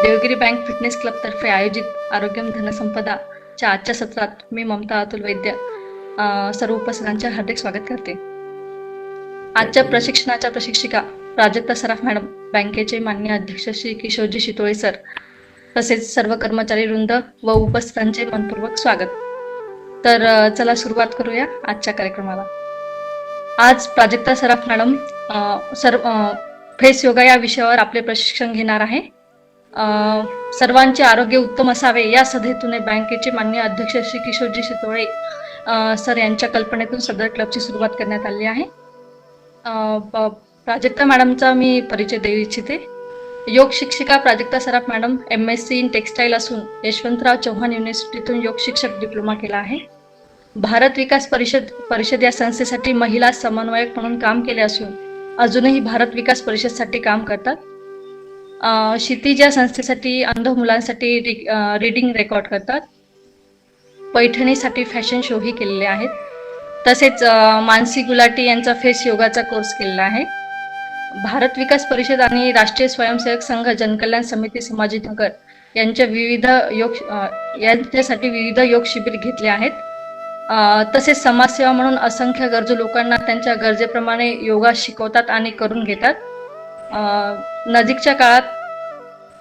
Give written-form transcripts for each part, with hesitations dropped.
Devgiri bank fitness club तर्फे आयोजित आरोग्यम धनसंपदा च्या आजच्या सत्रात मी ममता अतुल वैद्य सर्व उपस्थितांचे हार्दिक स्वागत करते. आजच्या प्रशिक्षणाच्या प्रशिक्षिका प्राजक्ता सराफ मॅडम, बँकेचे माननीय अध्यक्ष श्री किशोरजी शितोळे सर, तसेच सर्व कर्मचारी वृंद व उपस्थितांचे मनपूर्वक स्वागत. तर चला सुरुवात करूया आजच्या कार्यक्रमाला. आज प्राजक्ता सराफ मॅडम फेस योगा या विषयावर आपले प्रशिक्षण घेणार आहे. सर्वांचे आरोग्य उत्तम असावे या सदेतून बँकेचे माननीय अध्यक्ष श्री किशोरजी शितोळे सर यांच्या कल्पनेतून सदर क्लबची सुरुवात करण्यात आली आहे. प्राजक्ता मॅडमचा मी परिचय देऊ इच्छिते. योग शिक्षिका प्राजक्ता सराफ मॅडम MSc इन टेक्सटाईल असून यशवंतराव चव्हाण युनिव्हर्सिटीतून योग शिक्षक डिप्लोमा केला आहे. भारत विकास परिषद या संस्थेसाठी महिला समन्वयक म्हणून काम केले असून अजूनही भारत विकास परिषदसाठी काम करतात. क्षितिज या संस्थेसाठी अंध मुलांसाठी रीडिंग रेकॉर्ड करतात. पैठणीसाठी फॅशन शोही केलेले आहेत. तसेच मानसी गुलाटी यांचा फेस योगाचा कोर्स केलेला आहे. भारत विकास परिषद आणि राष्ट्रीय स्वयंसेवक संघ जनकल्याण समिती संभाजीनगर यांच्यासाठी विविध योग शिबिर घेतले आहेत. तसेच समाजसेवा म्हणून असंख्य गरजू लोकांना त्यांच्या गरजेप्रमाणे योगा शिकवतात आणि करून घेतात. नजीकच्या काळात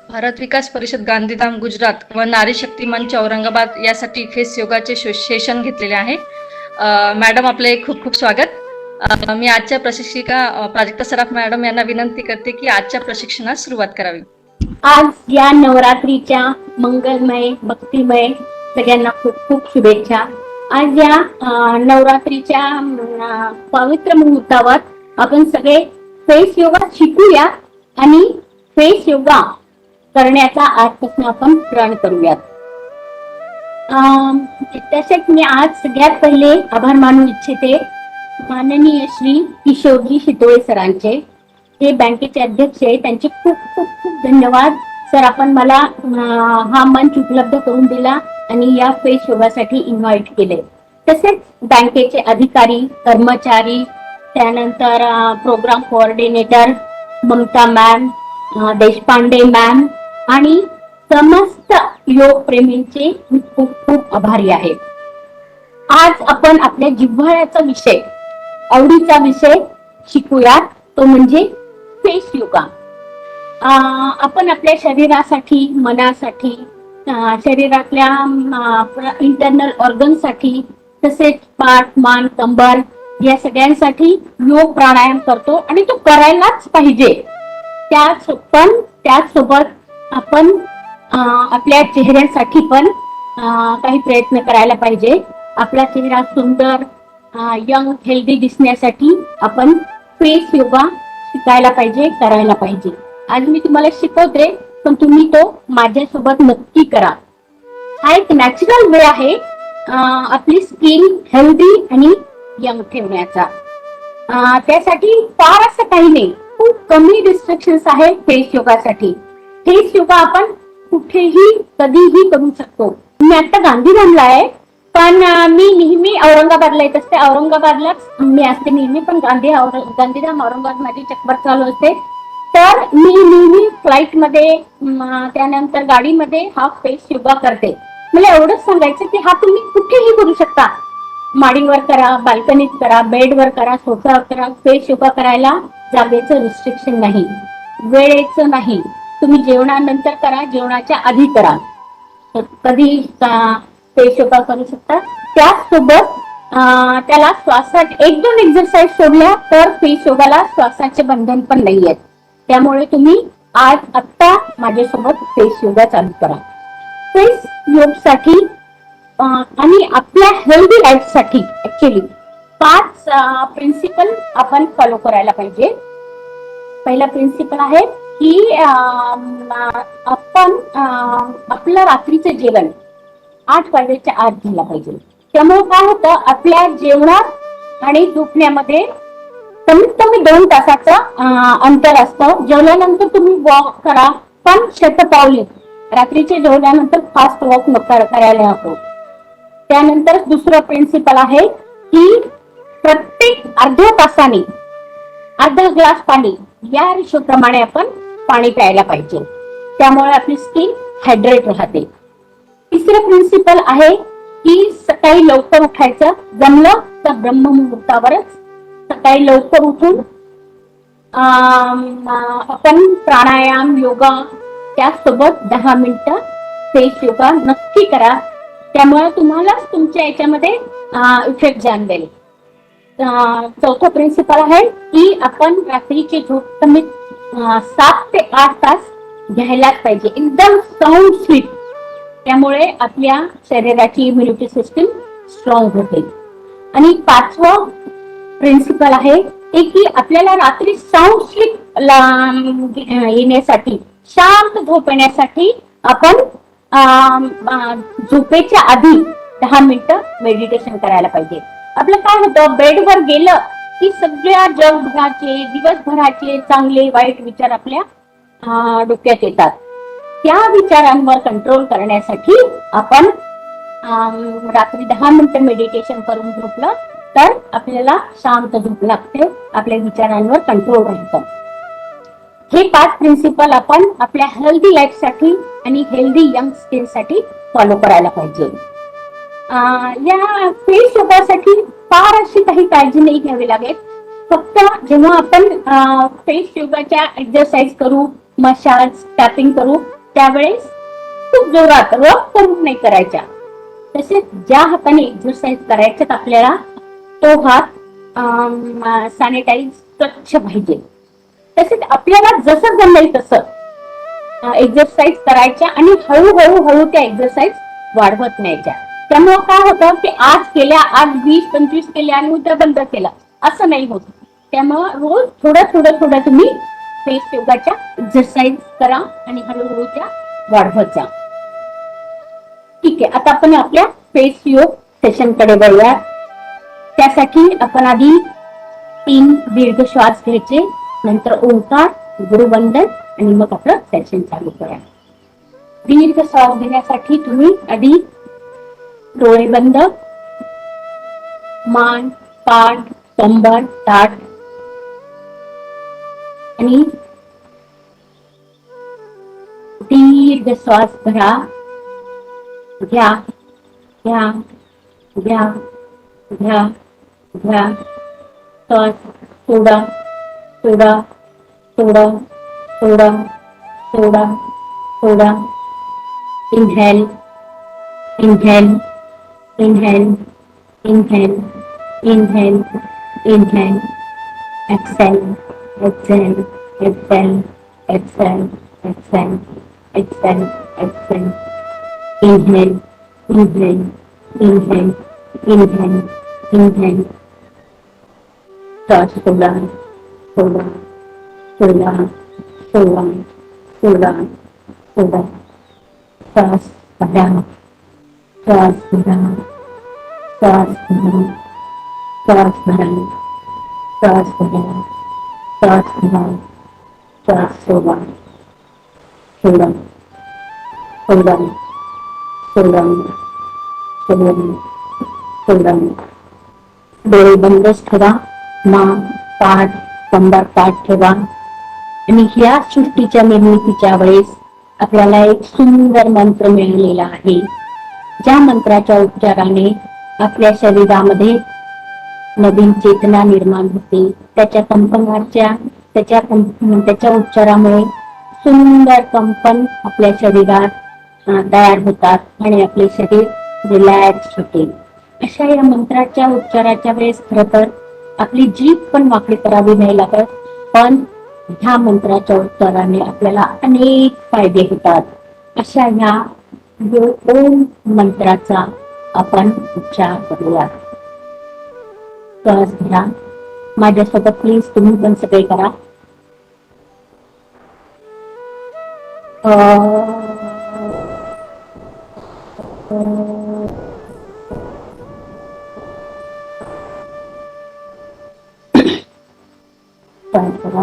भारत विकास परिषद गांधीधाम गुजरात व नारी शक्ती मंच औरंगाबाद यासाठी फेस योगाचे सेशन घेतलेले आहे. मॅडम, आपले खूप खूप स्वागत. मी आजच्या प्रशिक्षिका प्राजक्ता सराफ मॅडम यांना विनंती करते की आजच्या प्रशिक्षणास सुरुवात करावी. आज या नवरात्रीच्या मंगलमय भक्तिमय सगळ्यांना खूप खूप शुभेच्छा. आज या नवरात्रीच्या पवित्र मुहूर्तावर आपण सगळे फेस योगा शिकूया आणि फेस योगा करण्याचा आजपासून आपण प्रण करूयात. तसेच मी आज सगळ्यात पहिले आभार मानू इच्छिते माननीय श्री किशोरजी शितोळे सरांचे. हे बँकेचे अध्यक्ष आहे. त्यांचे खूप खूप खूप धन्यवाद सर. आपण मला हा मंच उपलब्ध करून दिला आणि या फेस योगासाठी इन्व्हाइट केले. तसेच बँकेचे अधिकारी, कर्मचारी, त्यानंतर program coordinator Mamata ma'am, Deshpande ma'am आणि समस्त योग प्रेमींचे खूप खूप आभारी आहे. आज आपण आपल्या जिव्हाळ्याचा विषय, आवडीचा विषय शिकूयात, तो म्हणजे फेस योगा. आपण आपल्या शरीरासाठी, मनासाठी, शरीरातल्या इंटरनल ऑर्गनसाठी, तसेच पाठ, मान, कंबर या सगळ्यांसाठी योग प्राणायाम करतो आणि तो करायलाच पाहिजे. त्याचसोबत आपण आपल्या चेहऱ्यासाठी पण काही प्रयत्न करायला पाहिजे. आपला चेहरा सुंदर, यंग, हेल्दी दिसण्यासाठी आपण फेस योगा शिकायला पाहिजे, करायला पाहिजे. आज मी तुम्हाला शिकवते, पण तुम्ही तो माझ्यासोबत नक्की करा. हा एक नॅचरल वे आहे आपली स्किन हेल्दी आणि यंग ठेवण्याचा. त्यासाठी फार असं काही नाही, खूप कमी रिस्ट्रिक्शन्स आहे फेस योगासाठी. फेस योगा आपण कुठेही कधीही करू शकतो. मी आता गांधीधामला आहे, पण मी नेहमी औरंगाबादला येत असते. औरंगाबादलाच मी असते नेहमी, पण गांधीधाम औरंगाबाद माझी चक्कर चालू असते. तर मी नेहमी फ्लाईट मध्ये, त्यानंतर गाडीमध्ये हा फेस योगा करते. मला एवढंच सांगायचं की हा तुम्ही कुठेही करू शकता. माडीवर करा, बाल्कनीत करा, बेडवर करा, सोफ्यावर करा. फेस योगा करायला जागेचं रिस्ट्रिक्शन नाही, वेळेचं नाही. तुम्ही जेवणानंतर करा, जेवणाच्या आधी करा, कधी फेस योगा करू शकता. त्याचसोबत त्याला श्वासात 1-2 एक्सरसाइज सोडल्या तर फेस योगाला श्वासाचे बंधन पण नाही आहेत. त्यामुळे तुम्ही आत्ता माझ्यासोबत फेस योगा चालू करा. फेस योगसाठी आणि आपल्या हेल्दी लाईफ साठी ऍक्च्युली 5 प्रिन्सिपल आपण फॉलो करायला पाहिजे. पहिला प्रिन्सिपल आहे की आपण आपलं रात्रीचं जेवण 8 वाजेच्या आत घ्यायला पाहिजे. त्यामुळे काय होतं, आपल्या जेवणात आणि झोपण्यामध्ये कमीत कमी 2 तासाचं अंतर असतं. जेवल्यानंतर तुम्ही वॉक करा, पण शतपावली. रात्रीचे जेवल्यानंतर फास्ट वॉक करायला हवं. त्यानंतर दुसरं प्रिन्सिपल आहे की प्रत्येक अर्ध्या तासाने अर्धा ग्लास पाणी या रेशोप्रमाणे आपण पाणी प्यायला पाहिजे. त्यामुळे आपली स्किन हायड्रेट राहते. तिसरं प्रिन्सिपल आहे की सकाळी लवकर उठायचं. जमलं तर ब्रह्ममुहूर्तावरच सकाळी लवकर उठून आपण प्राणायाम, योगा त्यासोबत 10 मिनिटं फेस योगा नक्की करा. त्यामुळे तुम्हालाच तुमच्या याच्यामध्ये इफेक्ट जाणवेल. चौथा प्रिन्सिपल आहे की आपण रात्रीची झोप कमीत 7 ते 8 तास घ्यायलाच पाहिजे, एकदम साऊंड स्लीप. त्यामुळे आपल्या शरीराची इम्युनिटी सिस्टीम स्ट्रॉंग होते. आणि 5वं प्रिन्सिपल आहे की आपल्याला रात्री साऊंड स्लीप येण्यासाठी, शांत झोप येण्यासाठी आपण झोपेच्या आधी 10 मिनिटं मेडिटेशन करायला पाहिजे. आपलं काय होतं, बेडवर गेलं की सगळ्या जगभराचे, दिवसभराचे चांगले वाईट विचार आपल्या डोक्यात येतात. त्या विचारांवर कंट्रोल करण्यासाठी आपण रात्री 10 मिनिटं मेडिटेशन करून झोपलं तर आपल्याला शांत झोप लागते, आपल्या विचारांवर कंट्रोल राहतं. हे 5 प्रिन्सिपल आपण आपल्या हेल्दी लाईफ साठी आणि हेल्दी यंग स्किन साठी फॉलो करायला पाहिजे. या फेस योगासाठी फार अशी काही काळजी नाही घ्यावी लागेल. फक्त जेव्हा आपण फेस योगाच्या एक्सरसाइज करू, मसाज, टॅपिंग करू, त्यावेळेस खूप जोरात रब करून नाही करायच्या. तसेच ज्या हाताने एक्सरसाइज करायच्यात आपल्याला तो हात सॅनिटाईज स्वच्छ पाहिजे. तसेच आपल्याला जसं जमेल तसं एक्सरसाइज करायच्या आणि हळूहळू त्या एक्सरसाइज वाढवत न्यायच्या. त्यामुळे काय होतं की आज केल्या, आज 20-25 केल्या आणि उद्या बंद केला, असं नाही होत. त्यामुळे रोज थोडं तुम्ही फेस योगाच्या एक्सरसाइज करा आणि हळूहळू त्या वाढवत जा. ठीक आहे, आता आपण आपल्या फेस योग सेशन कडे वळूया. त्यासाठी आपण आधी 3 दीर्घ श्वास घ्यायचे, नंतर ओंकार, गुरुवंदन आणि मग आपलं सेशन चालू करा. दीर्घ श्वास घेण्यासाठी तुम्ही आधी डोळे बंद, मान, पाठ, कंबर, ताठ आणि दीर्घ श्वास भरा. घ्या घ्या घ्या घ्या घ्या. श्वास सोडा सोडा सोडा सोडा सोडा सोडा. Inhale inhale inhale inhale inhale inhale. Exhale exhale exhale exhale exhale exhale exhale. Inhale, inhale, inhale, inhale, inhale. श्वास सोडा सोडा सोडा सोडा सोडा सोडा. श्वास भरा, श्वास भरा, श्वास भरा, श्वास भरा, श्वास भरा, श्वास भरा, श्वास सोडा सोडा सोडा सोडा सोडा सोडा. डोळे बंदच ठेवा. मान, पाठ, कंबर ताठ ठेवा. आणि ह्या सृष्टीच्या निर्मितीच्या वेळेस आपल्याला एक सुंदर मंत्र मिळालेला आहे. ज्या मंत्राच्या उच्चाराने आपल्या शरीरामध्ये नवीन चेतना निर्माण होते. त्याच्या कंपनाच्या त्याच्या उच्चारामुळे सुंदर कंपन आपल्या शरीरात तयार होतात आणि आपले शरीर रिलॅक्स होते. अशा या मंत्राच्या उच्चाराच्या वेळेस खरं तर आपली जीभ पण वाकडी करावी नाही लागत, पण ह्या मंत्राच्या उच्चाराने आपल्याला अनेक फायदे होतात. अशा ह्या ओम मंत्राचा आपण उच्चार करूया. श्वास घ्या. माझ्यासोबत प्लीज तुम्ही पण सगळे करा. श्वास करा.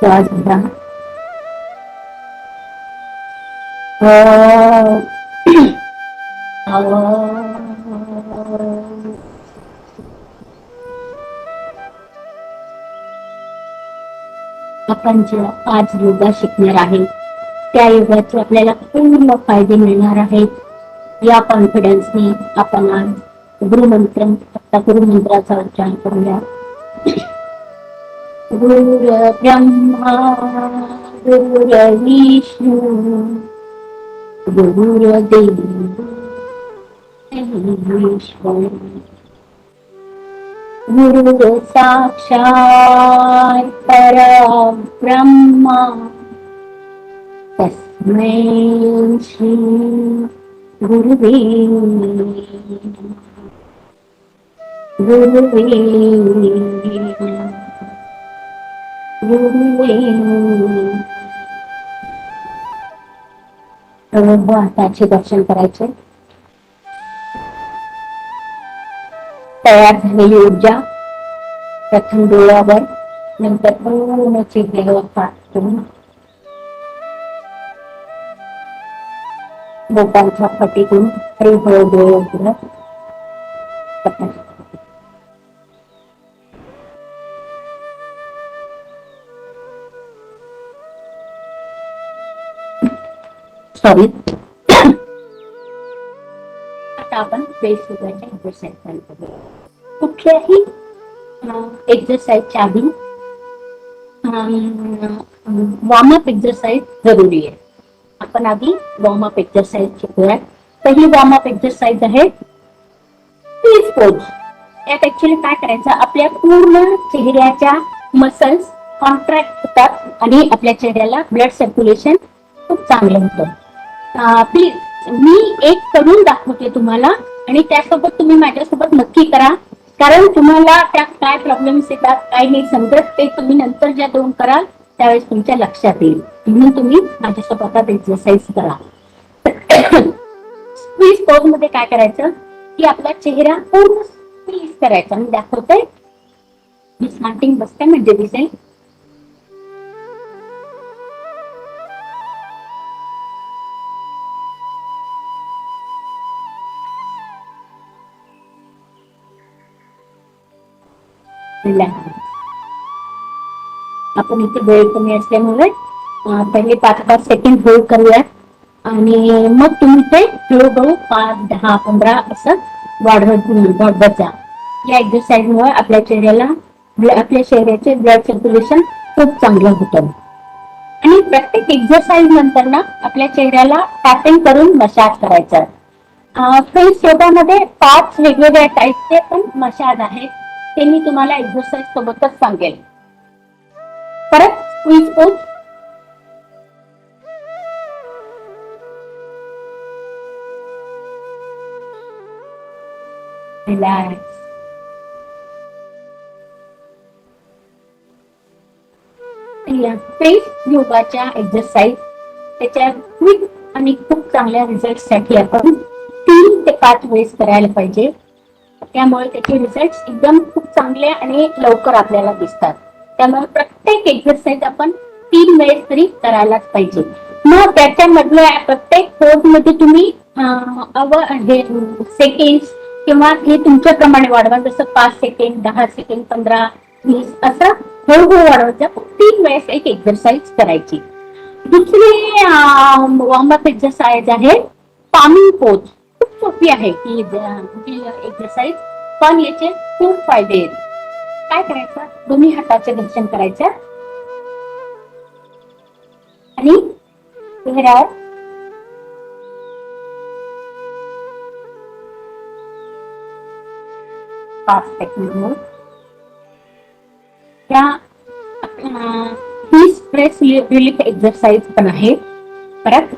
श्वास घ्या. अं, आपण जे आज योगा शिकणार आहे त्या योगाचे आपल्याला पूर्ण फायदे मिळणार आहेत या कॉन्फिडन्सने आपण आज गुरुमंत्र आता गुरुमंत्राचा उच्चार करूया. गुरु ब्रह्मा गुरु विष्णू गुरुर्देव महेश्वर गुरु साक्षात परब्रह्मा तस्मै श्री गुरुवे गुरुवे गुरुवे. हाताचे दर्शन करायचे. तयार झालेली ऊर्जा प्रथम डोळ्यावर नंतर पूर्ण चेहऱ्यावर पाठ करून बोटांच्या फटीतून हळूहळू डोळे उघडत सॉरी. आता आपण फेस योगाच्या एक्सरसाइज चालू करूया. कुठल्याही एक्सरसाइजच्या आधी वॉर्मअप एक्सरसाइज जरुरी आहे. आपण आधी वॉर्मअप एक्सरसाइज शिकूया. पहिली वॉर्मअप एक्सरसाइज आहे प्लीज पोज. यात ऍक्च्युली काय करायचं, आपल्या पूर्ण चेहऱ्याच्या मसल्स कॉन्ट्रॅक्ट होतात आणि आपल्या चेहऱ्याला ब्लड सर्क्युलेशन खूप चांगलं होतं. प्लीज मी एक करून दाखवते तुम्हाला आणि त्यासोबत तुम्ही माझ्यासोबत नक्की करा, कारण तुम्हाला त्यात काय प्रॉब्लेम्स येतात काय नाही समजत ते तुम्ही नंतर ज्या दोन कराल त्यावेळेस तुमच्या लक्षात येईल. म्हणून तुम्ही माझ्यासोबत एक्सरसाइज करा. स्क्वीज पोज मध्ये काय करायचं की आपला चेहरा पूर्ण स्क्वीज करायचा. मी दाखवते. मी स्मार्टिंग बसते म्हणजे दिसेल. आपण इथे वेळ कमी असल्यामुळे पहिले 5-5 सेकंड होल्ड करूयात आणि मग तुम्ही ते हळूहळू 5, 10, 15 असं वाढवत जा. या एक्सरसाइज मुळे आपल्या चेहऱ्याचे ब्लड सर्क्युलेशन खूप चांगलं होतं. आणि प्रत्येक एक्सरसाइज नंतर ना आपल्या चेहऱ्याला टॅपिंग करून मसाज करायचा. फेस योगामध्ये 5 वेगवेगळ्या टाईपचे पण मसाज आहेत. ते मी तुम्हाला एक्सरसाइज सोबतच सांगेल. परत स्क्वीज पोज. रिलॅक्स. फेस योगाच्या एक्सरसाइज त्याच्या क्विक आणि खूप चांगल्या रिझल्ट साठी आपण 3 ते 5 वेळेस करायला पाहिजे. त्यामुळे त्याचे रिझल्ट एकदम खूप चांगले आणि लवकर आपल्याला दिसतात. त्यामुळे प्रत्येक एक्सरसाइज आपण 3 वेळेस तरी करायलाच पाहिजे. मग त्याच्यामधल्या प्रत्येक पोज मध्ये तुम्ही सेकंड किंवा हे तुमच्याप्रमाणे वाढवा. जसं 5 सेकंड, 10 सेकंड, 15, 20 असं हळूहळू वाढवायचं. 3 वेळेस एक एक्सरसाइज करायची. दुसरी वॉर्मअप एक्सरसाइज आहे पामिंग पोज. खूप सोपी आहे ही एक्सरसाइज, पण याचे खूप फायदे आहेत. काय करायचं, दोन्ही हाताचे घर्षण करायचं आणि चेहऱ्यावर ही स्ट्रेस रिलीफ एक्सरसाइज पण आहे. परत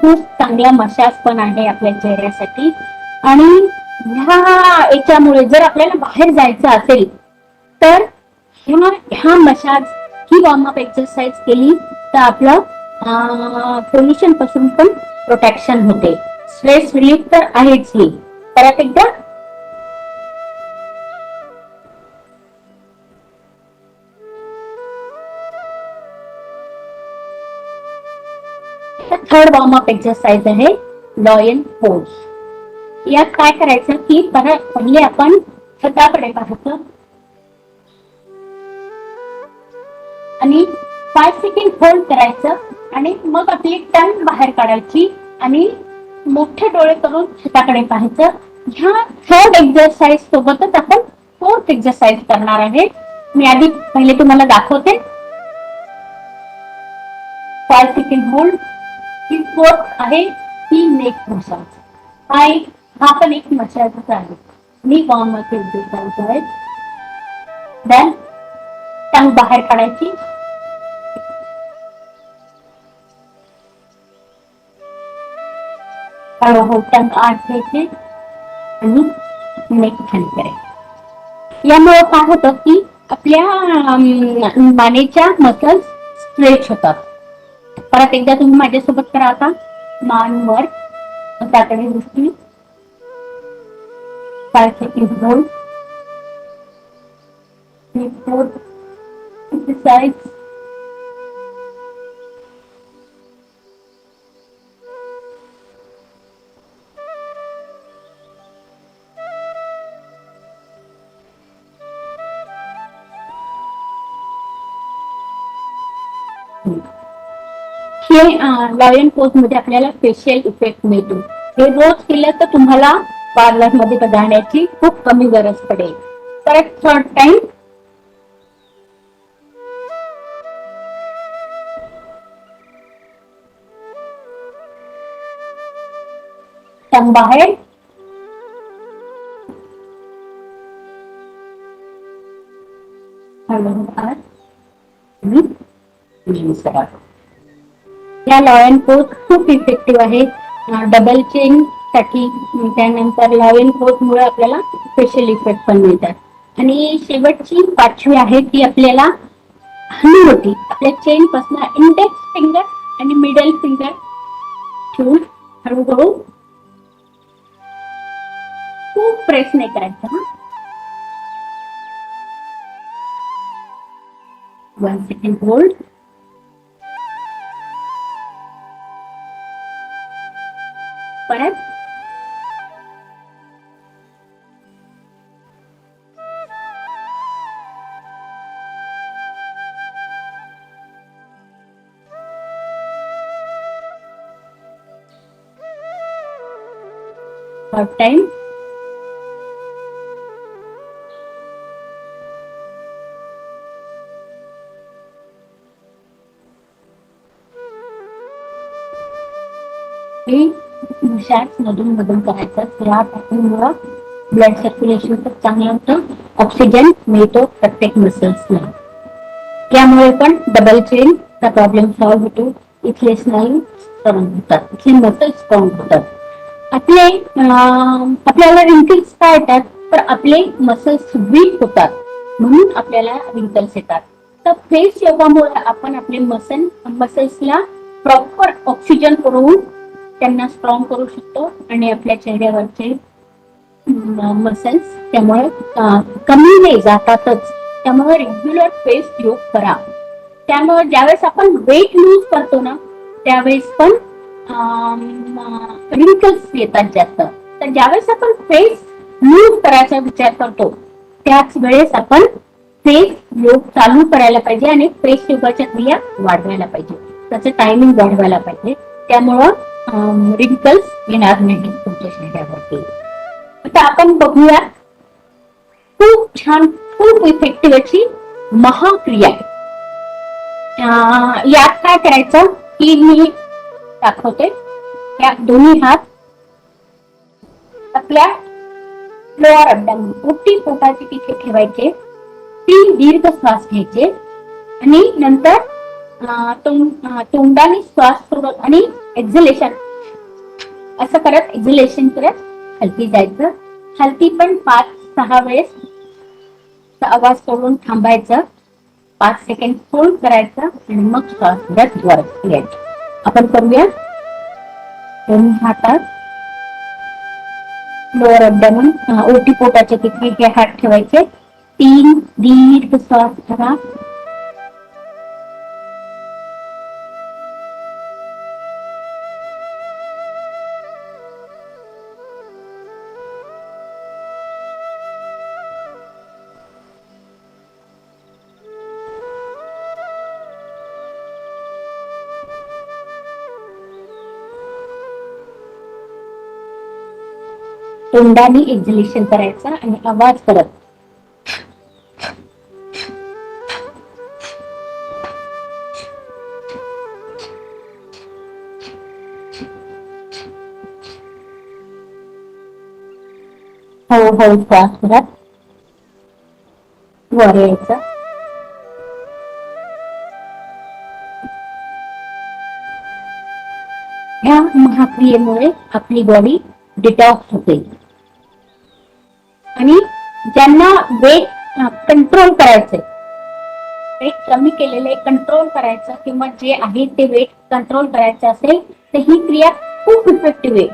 खूप चांगला मसाज पण आहे आपल्या चेहऱ्यासाठी. आणि याच्यामुळे जर आपल्याला बाहेर जायचं असेल तर ह्या मसाज ही वॉर्मअप एक्सरसाइज केली तर आपलं पोल्युशन पासून पण प्रोटेक्शन होते. स्ट्रेस रिलीफ तर आहेच ही. परत एकदा थर्ड वॉर्म अप एक्सरसाइज आहे लॉयन पोज. यात काय करायचं की पहिले आपण छताकडे पाहायचं आणि 5 सेकंड होल्ड करायचं आणि मग आपली टंग बाहेर काढायची आणि मोठे डोळे करून छताकडे पाहायचं. ह्या थर्ड एक्सरसाइज सोबतच आपण फोर्थ एक्सरसाइज करणार आहे. मी आधी पहिले तुम्हाला दाखवते. 5 सेकंड होल्ड. ही फोर्थ आहे ती नेक मसाज. हा पण एक मसाजच आहे. मी वॉर्म अप एक्सरसाइज आहे. देन टंग बाहेर काढायची. हळूहळू टंग आत घ्यायची आणि नेक खाली करायची. यामुळे काय होतं की आपल्या मानेच्या मसल्स स्ट्रेच होतात. परत एकदा तुम्ही माझ्यासोबत करा आता. मान वर, त्याकडे दृष्टी. 5 सेकंड होल्ड. Fourth exercise. हे लॉयन पोज मध्ये आपल्याला फेशियल इफेक्ट मिळतो. हे रोज केलं तर तुम्हाला पार्लर मध्ये जाण्याची खूप कमी गरज पडेल. परत थर्ड टाइम. टंग बाहेर. हळूहळू आत आणि रिलीज करा. या लॉयन पोज खूप इफेक्टिव्ह आहे डबल चेन साठी. त्यानंतर लॉयन पोज मुळे आपल्याला स्पेशल इफेक्ट पण मिळतात. आणि शेवटची 5वी आहे ती आपल्याला हनुवटी. आपल्या चेन पासून इंडेक्स फिंगर आणि मिडल फिंगर ठेवून हळूहळू खूप प्रेस नाही करायचं. 1 सेकंड होल्ड. परत थर्ड टाइम. हे मसाज मधून मधून करायचं. या पॅकिंगमुळे ब्लड सर्क्युलेशन खूप चांगलं होतं. ऑक्सिजन मिळतो प्रत्येक मसल्सला. त्यामुळे पण डबल चेनचा प्रॉब्लेम सॉल्व्ह होतो. इथले स्नायू स्ट्रॉंग होतात. इथले मसल्स स्ट्रॉंग होतात. आपल्याला रिंकल्स काय येतात तर आपले मसल्स वीक होतात म्हणून आपल्याला रिंकल्स येतात. तर फेस योगामुळे आपण आपले मसल्सला प्रॉपर ऑक्सिजन पुरवून त्यांना स्ट्रॉंग करू शकतो आणि आपल्या चेहऱ्यावरचे मसल्स त्यामुळे कमी नाही जातातच. त्यामुळे रेग्युलर फेस योग करा. त्यामुळे ज्यावेळेस आपण वेट लूज करतो ना त्यावेळेस पण रिंकल्स येतात जास्त. तर ज्यावेळेस आपण फेस लूज करायचा विचार करतो त्याच वेळेस आपण फेस योग चालू करायला पाहिजे आणि फेस योगाच्या क्रिया वाढवायला पाहिजे. त्याचं टायमिंग वाढवायला पाहिजे. त्यामुळं रिंकल्स येणार नाही तुमच्या चेहऱ्यावरती. आता आपण बघूया खूप छान खूप इफेक्टिव्ह अशी महाक्रिया. यात काय करायचं की मी दाखवते. या दोन्ही हात आपल्या लोअर अबडॅमन ओटी पोटाचे तिथे ठेवायचे. 3 दीर्घ श्वास घ्यायचे आणि नंतर तोंडाने श्वास सोडत आणि एक्झलेशन असं करत एक्झलेशन करत खालती जायचं. खालती पण 5-6 वेळेस आवाज सोडून थांबायचं. 5 सेकंड होल्ड करायचं आणि मग श्वास घेत वर यायचं. आपण करूया. दोन्ही हातात लोअर अबडॅमन ओटी पोटाच्या तिथे हे हात ठेवायचे. 3 दीर्घ श्वास घ्या. तोंडाने एक्झिलेशन करायचं आणि आवाज करत हळूहळू श्वास करत वर यायचं. ह्या महाक्रियेमुळे आपली बॉडी डिटॉक्स होते. आणि ज्यांना वेट कंट्रोल करायचंय, वेट कमी केलेले कंट्रोल करायचं किंवा जे आहे ते वेट कंट्रोल करायचं असेल तर ही क्रिया खूप इफेक्टिव्ह आहे.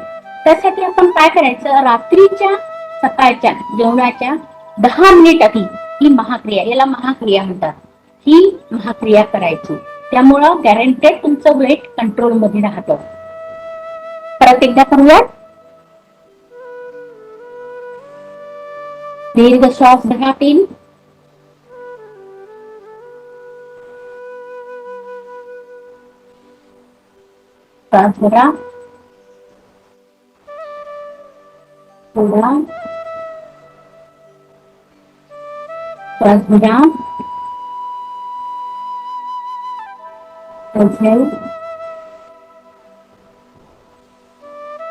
त्यासाठी आपण काय करायचं, रात्रीच्या सकाळच्या जेवणाच्या 10 मिनिट आधी ही महाक्रिया, याला महाक्रिया म्हणतात, ही महाक्रिया करायची. त्यामुळं गॅरंटेड तुमचं वेट कंट्रोल मध्ये राहतं. परत एकदा करूया. दीर्घ श्वास घ्या 3. श्वास घ्या. सोडा. श्वास घ्या. एक्झेल.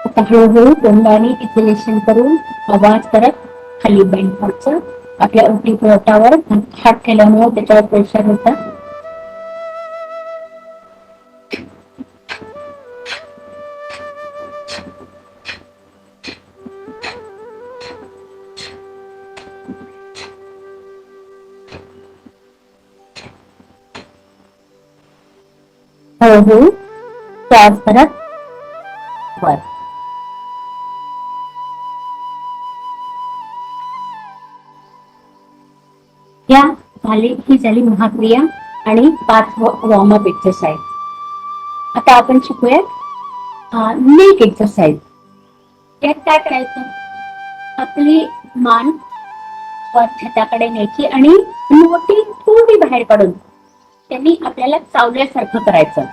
आता हळूहळू तोंडाने एक्झिलेशन करून आवाज करत खाली बेंड व्हायचं. आपल्या ओटी पोटावर हात ठेवल्यामुळे त्याच्यावर प्रेशर होतं. हळूहळू श्वास करत वर. या ही झाली महाक्रिया आणि 5 वॉर्मअप एक्सरसाइज. आता आपण शिकूया नेक एक्सरसाइज. यात काय करायचं, आपली मान वर छताकडे न्यायची आणि मोठी थोडी बाहेर काढून त्यांनी आपल्याला चावल्यासारखं करायचं.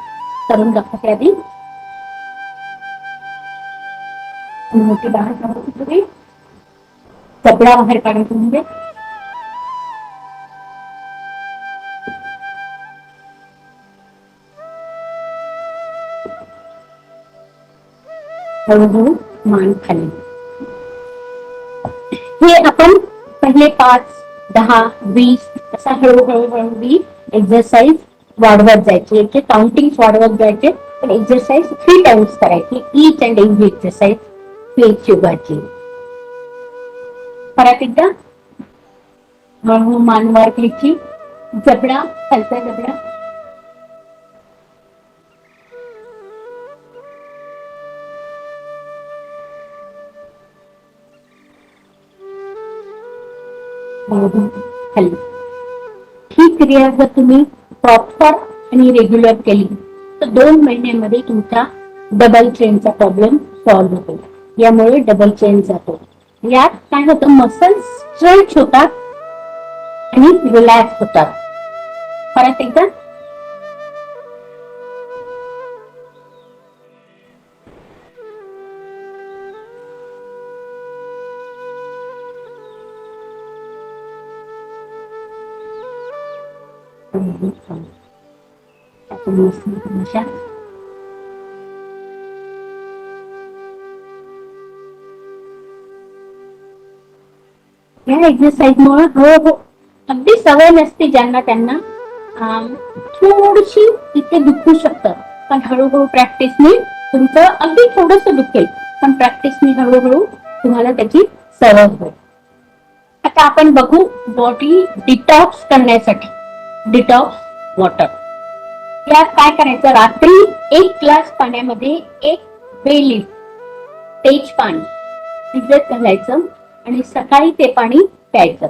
करून दाखवते आधी. मोठी बाहेर काढायची, तुम्ही कपडा बाहेर काढायचं म्हणजे हळूहळू मान खाली. हे आपण पहिले 5, 10, 20 असा हळूहळू एक्सरसाइज वाढवत जायचे. याचे काउंटिंग वाढवत जायचे. पण एक्सरसाइज 3 टाइम्स करायची. Each and every exercise face योगाची. परत एकदा हळूहळू मान वर घ्यायची. जबडा, खालचा जबडा खाली. ही क्रिया जर तुम्ही प्रॉपर आणि रेग्युलर केली तर 2 महिन्यामध्ये तुमचा डबल चेनचा प्रॉब्लेम सॉल्व्ह होतो. यामुळे डबल चेन जातो. यात काय होतं, मसल्स स्ट्रेच होतात आणि रिलॅक्स होतात. परत एकदा या एक्सरसाइज मुळे अगदी सवय नसते ज्यांना त्यांना थोडीशी इथे दुखू शकतं. पण हळूहळू प्रॅक्टिसने तुमचं अगदी थोडस दुखेल, पण प्रॅक्टिसने हळूहळू तुम्हाला त्याची सवय होईल. आता आपण बघू बॉडी डिटॉक्स करण्यासाठी डिटॉक्स वॉटर. यात काय करायचं, रात्री 1 ग्लास पाण्यामध्ये 1 बे लीफ तेजपान भिजत घालायचं आणि सकाळी ते पाणी प्यायचं.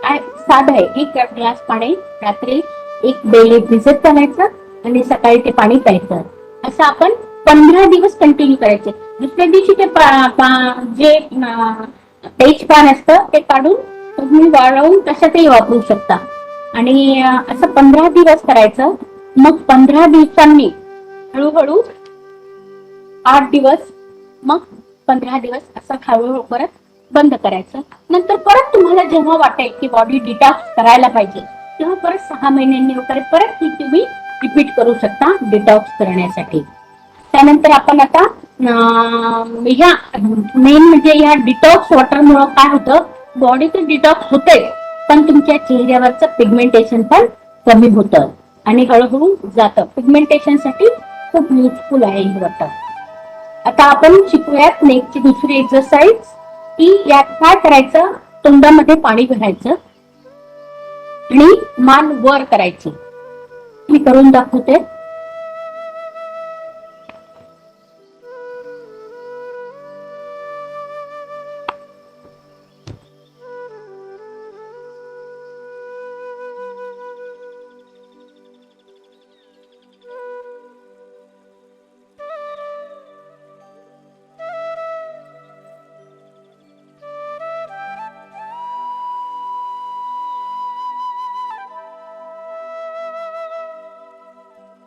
काय साधं आहे, 1 ग्लास पाणी रात्री 1 बे लीफ भिजत घालायचं आणि सकाळी ते पाणी प्यायचं. असं आपण 15 दिवस कंटिन्यू करायचे. दुसऱ्या दिवशी ते जे तेजपान असतं ते काढून तुम्ही वाळवून कशातही वापरू शकता. आणि असं 15 दिवस करायचं. मग 15 दिवसांनी हळूहळू 8 दिवस, मग 15 दिवस असं हळूहळू परत बंद करायचं. नंतर परत तुम्हाला जेव्हा वाटेल की बॉडी डिटॉक्स करायला पाहिजे तेव्हा परत 6 महिन्यांनी वगैरे परत ही तुम्ही रिपीट करू शकता डिटॉक्स करण्यासाठी. त्यानंतर आपण आता ह्या मेन म्हणजे या डिटॉक्स वॉटरमुळे काय होतं, बॉडी तर डिटॉक्स होते पण तुमच्या चेहऱ्यावरचं पिगमेंटेशन पण कमी होतं आणि हळूहळू जातं. पिगमेंटेशन साठी खूप युजफुल आहे हे वॉटर. आता आपण शिकूयात नेक्स्टची दुसरी एक्सरसाइज की यात काय करायचं, तोंडामध्ये पाणी भरायचं आणि मान वर करायची. मी करून दाखवते.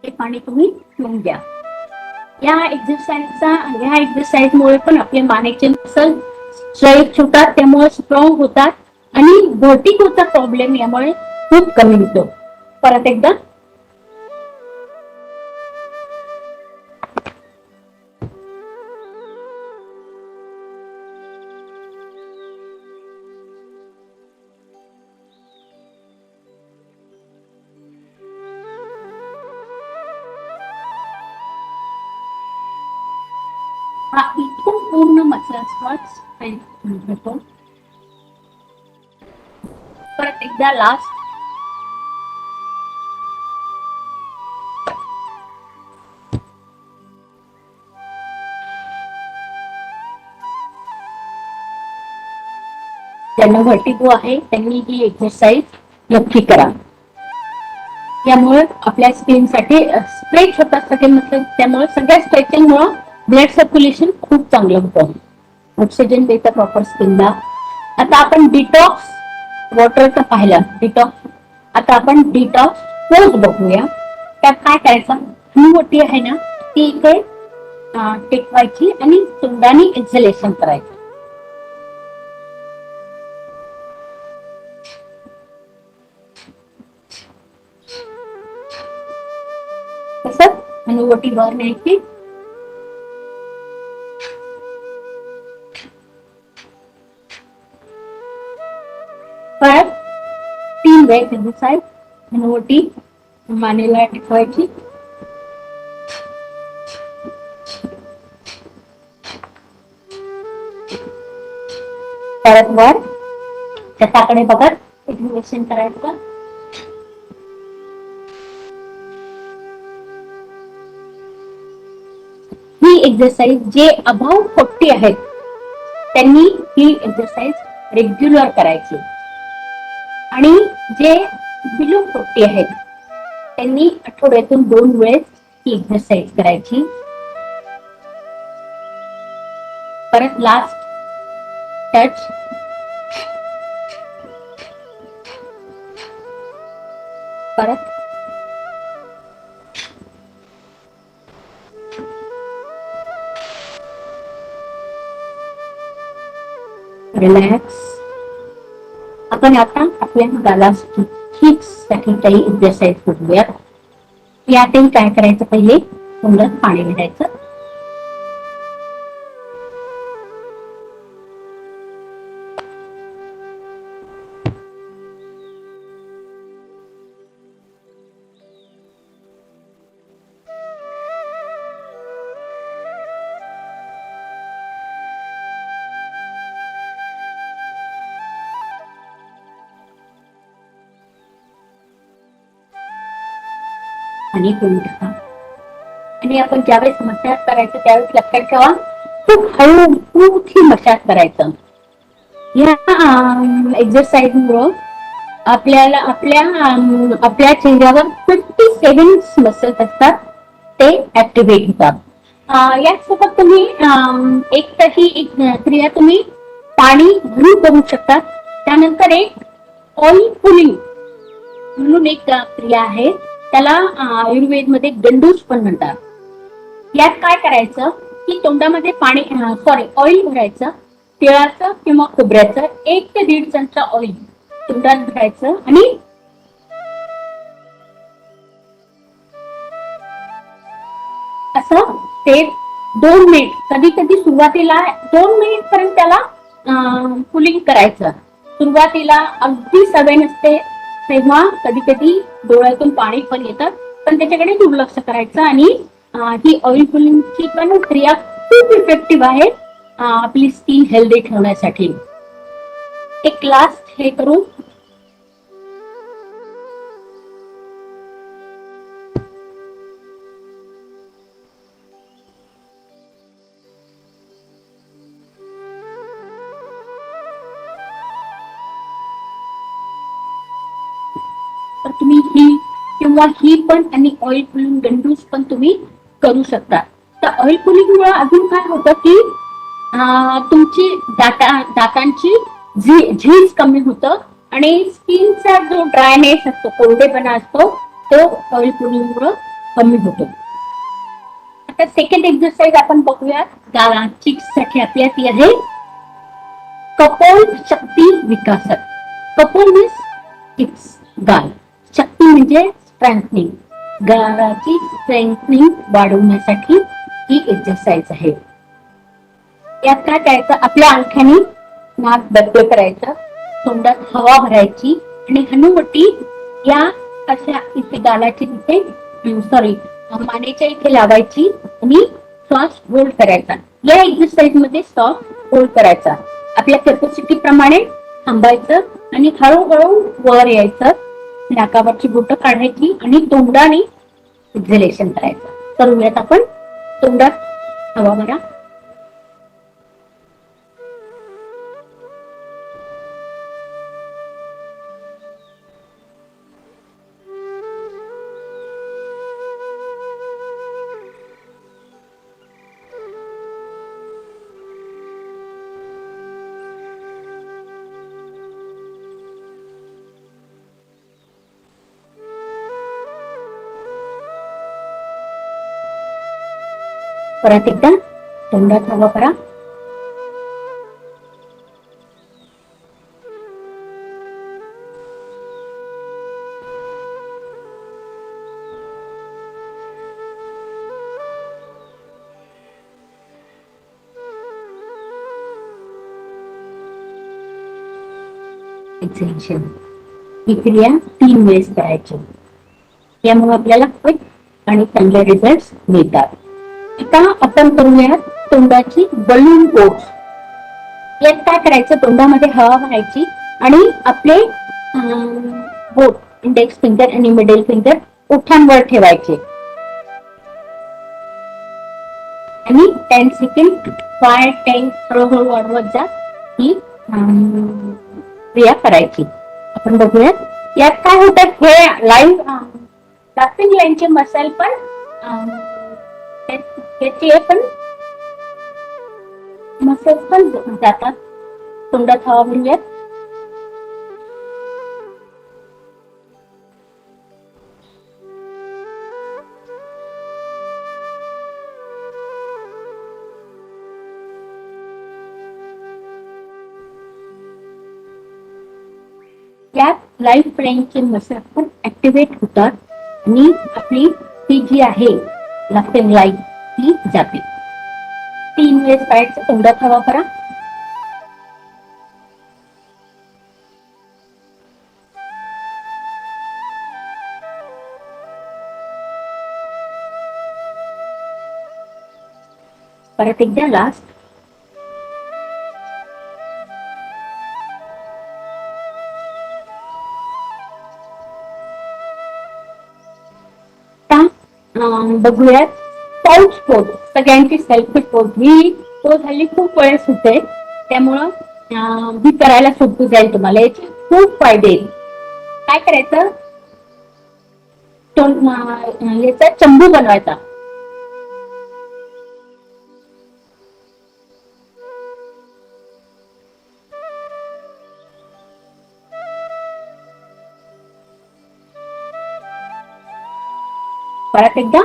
हे पाणी तुम्ही पिऊन घ्या. या एक्सरसाइजमुळे पण आपले मानेचे मसल स्ट्रेच होतात, त्यामुळे स्ट्रॉंग होतात आणि व्हर्टिगोचा प्रॉब्लेम यामुळे खूप कमी होतो. परत एकदा हा इथून पूर्ण मसल्सवर होतो. परत एकदा लास्ट ज्यांना व्हर्टिगो आहे त्यांनी ही एक्सरसाइज नक्की करा. यामुळे आपल्या स्किन साठी स्ट्रेच होतात सगळे मसल, त्यामुळे सगळ्या स्ट्रेचिंगमुळे ब्लड सर्क्युलेशन खूप चांगलं होतं, ऑक्सिजन देतं प्रॉपर स्किनला. आता आपण डिटॉक्स वॉटरचं पाहिलं डिटॉक्स. आता आपण डिटॉक्स पोज बघूया. त्यात काय करायचं, ही मोठी आहे ना ती इथे टेकवायची आणि तोंडाने एक्झलेशन करायचं. तसंच आणि ओटी वर न्यायची. परत 3 वेळेस एक्सरसाइज आणि ओटी मानेला टेकवायची. परत वर त्याच्याकडे बघत एक्झलेशन करायचं. ही एक्सरसाइज जे अबाव 40 आहेत त्यांनी ही एक्सरसाइज रेग्युलर करायची आणि जे बिलो 40 आहेत त्यांनी आठवड्यातून 2 वेळेस ही एक्सरसाइज करायची. परत लास्ट टच. परत रिलॅक्स. आपण आता आपल्या गालासाठी हिप्ससाठी काही एक्सरसाइज करूया. यातही काय करायचं, पहिले तोंडात पाणी घ्यायचं. आणि पिऊन टाका. आणि आपण ज्यावेळेस मसाज करायचं त्यावेळेस लक्षात ठेवा खूप हळूही मसाज करायचं. या एक्सरसाइज मुळे आपल्याला आपल्या चेहऱ्यावर 57 मसल्स असतात ते ऍक्टिव्हेट होतात. यासोबत तुम्ही एक क्रिया तुम्ही पाणी भरून करू शकता. त्यानंतर एक ऑइल पुलिंग म्हणून एक क्रिया आहे, त्याला आयुर्वेद मध्ये गंडूस पण म्हणतात. यात काय करायचं, की तोंडामध्ये पाणी ऑइल भरायचं, तिळाचं किंवा खोबऱ्याचं 1 ते 1.5 चमचा ऑइल तोंडात भरायचं आणि असं ते 2 मिनिट, कधी कधी सुरुवातीला 2 मिनिट पर्यंत त्याला कुलिंग करायचं. सुरुवातीला अगदी सवय नसते तेव्हा कधी कधी डोळ्यातून पाणी पण येतं, पण त्याच्याकडे दुर्लक्ष करायचं. आणि ही ऑइल कुलिंगची पण क्रिया खूप इफेक्टिव्ह आहे आपली स्किन हेल्दी ठेवण्यासाठी. एक लास्ट हे करू. तर तुम्ही ही किंवा ही पण आणि ऑइल पुलिंग गंडूस पण तुम्ही करू शकता. तर ऑइल पुलिंग मुळे अजून काय होतं की तुमची दातांची झीज कमी होतं आणि स्किनचा जो ड्रायनेस असतो, कोरडेपणा असतो, तो ऑइल पुलिंग मुळे कमी होतो. आता सेकंड एक्सरसाइज आपण बघूया चिक्स साठी. आपल्या ती आहे कपोल शक्ती विकासक. कपोल मीन्स चिक्स, गाल. शक्ती म्हणजे स्ट्रेंथनिंग, गालाची स्ट्रेंथनिंग वाढवण्यासाठी ही एक्सरसाइज आहे. यात काय करायचं, आपल्या अंगठ्याने नाक बंद करायचं, तोंडात हवा भरायची आणि हनुवटी या अशा इथे गालाची तिथे मानेच्या इथे लावायची आणि श्वास होल्ड करायचा. या एक्सरसाइज मध्ये श्वास होल्ड करायचा. आपल्या कॅपॅसिटी प्रमाणे थांबायचं आणि हळूहळू वर यायचं. नाकावरची बोटं काढायची आणि तोंडाने एक्झलेशन करायचं. करूयात आपण. तोंडात हवा भरा, परत एकदा तोंडात हवा भरा, एक्झलेशन. ही क्रिया 3 वेळेस करायची. यामुळे आपल्याला क्विक आणि चांगले रिझल्ट मिळतात. आता आपण करूया तोंडाची बलून पोज. यात काय करायचं, तोंडामध्ये हवा भरायची आणि आपले बोट, इंडेक्स फिंगर आणि मिडल फिंगर ओठांवर ठेवायचे आणि 10 सेकंड 5, 10 हळूहळू वाढवत जा. ही क्रिया करायची. आपण बघूयात यात काय होतं. हे लाफिंग लाईनचे मसल पण त्याचे पण मसल पण जातात. तोंडात हवा भरूयात, यात लाईफ ब्रेनचे मसल पण ऍक्टिव्हेट होतात आणि आपली ती जी आहे लाफिंग लाईन ती जाते. 3 वेळेस करायचं. तोंडात हवा भरा, परत एकदा लास्ट. बघूयात पाऊच पोज. सगळ्यांची सेल्फी पोज. ही पोज हल्ली खूप वेळेस होते, त्यामुळं ही करायला सोपी जाईल तुम्हाला. याचे खूप फायदे आहेत. काय करायचं, याचा चंबू बनवायचा. परत एकदा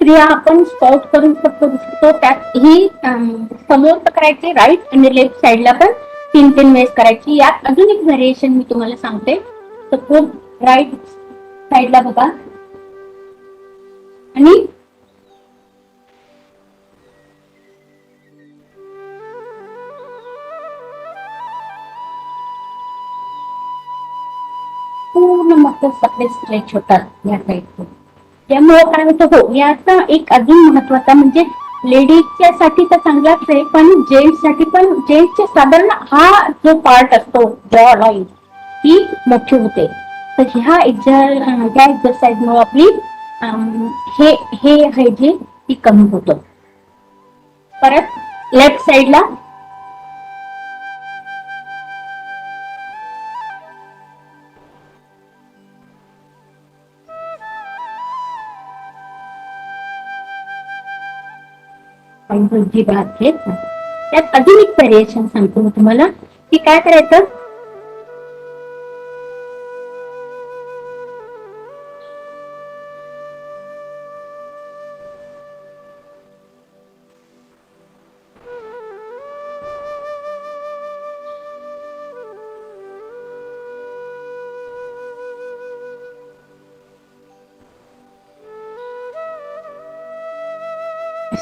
या आपण स्पाउट करून करू शकतो. त्यात ही समोर तर करायचे राईट आणि लेफ्ट साईडला पण 3-3 वेळेस करायची. यात अजून एक व्हेरिएशन मी तुम्हाला सांगते. सपोज राईट साईडला बघा आणि पूर्ण मसल सगळे स्ट्रेच होतात या साईडचे. त्यामुळे काय होतं, हो याचा एक अजून महत्वाचा म्हणजे लेडीजच्या साठी तर चांगलाच आहे, पण जेंट्स साठी पण जेंट्सचे साधारण हा जो पार्ट असतो जॉ लाईन ही मोठी होते. तर ह्या एक्सरसाइज मुळे आपली हे हे आहे जे ती कमी होतं. परत लेफ्ट साईडला जी भात घेत ना, त्यात अजून एक व्हेरिएशन सांगतो मी तुम्हाला की काय करायचं.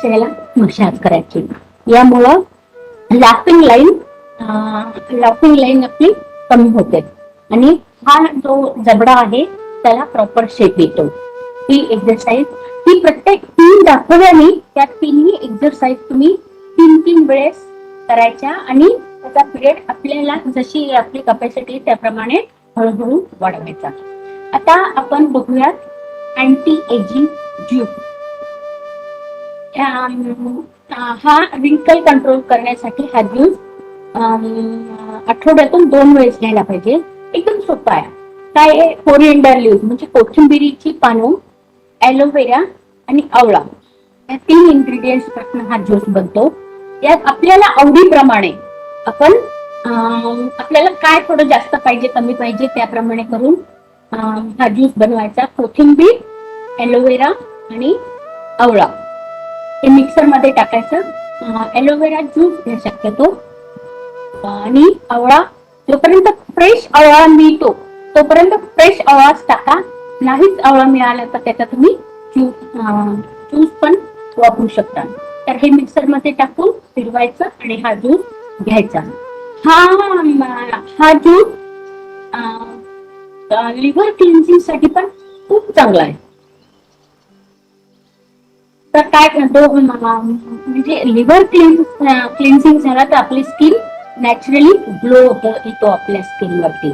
याला मशाज करायची. यामुळं लाफिंग लाईन आपली कमी होते आणि हा जो जबडा आहे त्याला प्रॉपर शेप येतो. ही एक्सरसाइज ही प्रत्येक 3 दाखवल्याने त्या 3ही एक्सरसाइज तुम्ही 3-3 वेळेस करायच्या आणि त्याचा पिरियड आपल्याला जशी आपली कपॅसिटी त्याप्रमाणे हळूहळू वाढवायचा. आता आपण बघूयात अँटी एजिंग ज्यूस. हा रिंकल कंट्रोल करण्यासाठी हा ज्यूस आठवड्यातून 2 वेळेस घ्यायला पाहिजे. एकदम सोपा आहे. काय आहे, कोरिएंडर लीव्ह म्हणजे कोथिंबिरीची पानं, ॲलोवेरा आणि आवळा या 3 इंग्रेडियंट्स पासून हा ज्यूस बनतो. यात आपल्याला आवडीप्रमाणे आपण आपल्याला काय थोडं जास्त पाहिजे कमी पाहिजे त्याप्रमाणे करून हा ज्यूस बनवायचा. कोथिंबीर, ॲलोवेरा आणि आवळा हे मिक्सर मध्ये टाकायचं. ॲलोवेरा ज्यूस घ्या शक्यतो आणि आवळा जोपर्यंत फ्रेश आवळा मिळतो तोपर्यंत फ्रेश आवळाच टाका. नाहीच आवळा मिळाला तर त्याचा तुम्ही ज्यूस पण वापरू शकता. तर हे मिक्सर मध्ये टाकून फिरवायचं आणि हा ज्यूस घ्यायचा. हा ज्यूस लिव्हर क्लिन्झिंग साठी पण खूप चांगला आहे. तर काय करतो म्हणजे लिव्हर क्लिन्झिंग झाला तर आपली स्किन नॅचरली ग्लो येतो आपल्या स्किन वरती.